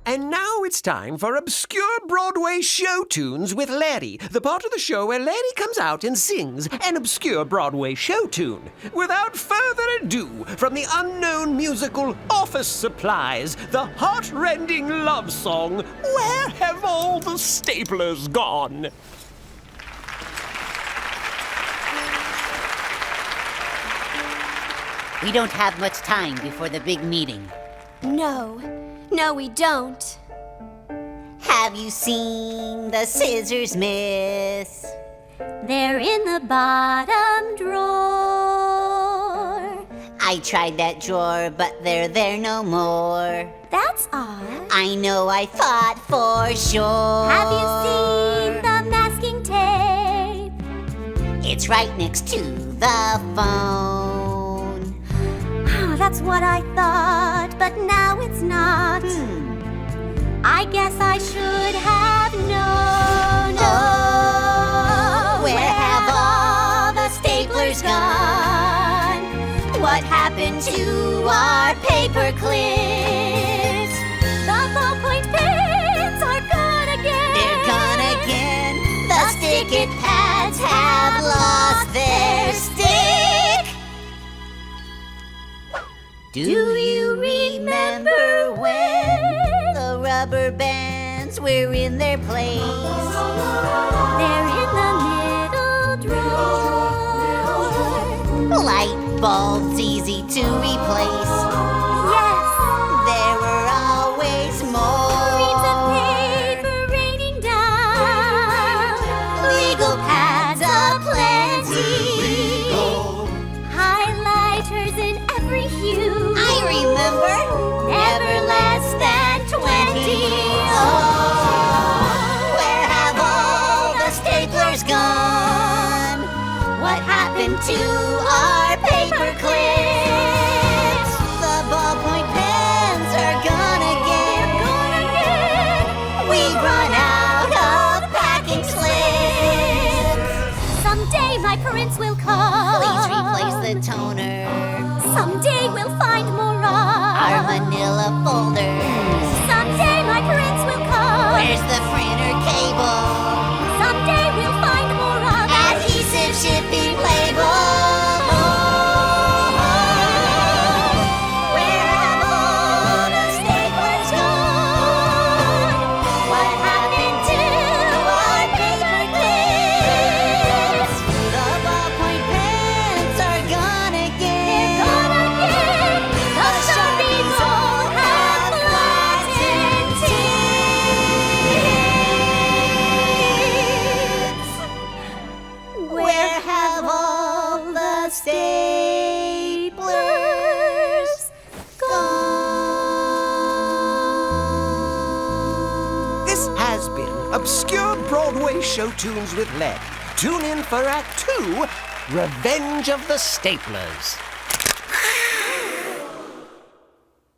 And now it's time for Obscure Broadway Show Tunes with Larry, the part of the show where Larry comes out and sings an obscure Broadway show tune. Without further ado, from the unknown musical Office Supplies, the heart-rending love song, Where Have All the Staplers Gone? We don't have much time before the big meeting. No, we don't. Have you seen the scissors, miss? They're in the bottom drawer. I tried that drawer, but they're there no more. That's odd. I know, I thought for sure. Have you seen the masking tape? It's right next to the phone. That's what I thought, but now it's not. I guess I should have known. Oh, where have all the staplers gone? What happened to our paper clips? The ballpoint pens are gone again. They're gone again. The stick-it pads have lost their stick. Do you remember when the rubber bands were in their place? They're in the middle drawer. Light bulbs easy to replace. Yes. There were always more. Reams of paper raining down. Legal pads aplenty. Highlighters in every hue. I remember. Never less than 20. Oh, where have all the staplers gone? What happened to our paper clips? The ballpoint pens are gone again. We've run out of packing slips. Someday my prints will come. Please replace the toner. Someday we'll find more Our manila folders. Someday my prints will come. Where's the printer cable? Someday we'll find more of Adhesive shipping label. Where have all the staplers gone? What happened to our paper clips? The ballpoint pens are gone again. The Sharpies all have flattened tips. Where have all the staplers gone? This has been Obscure Broadway Show Tunes with Larry. Tune in for Act 2, Revenge of the Staplers.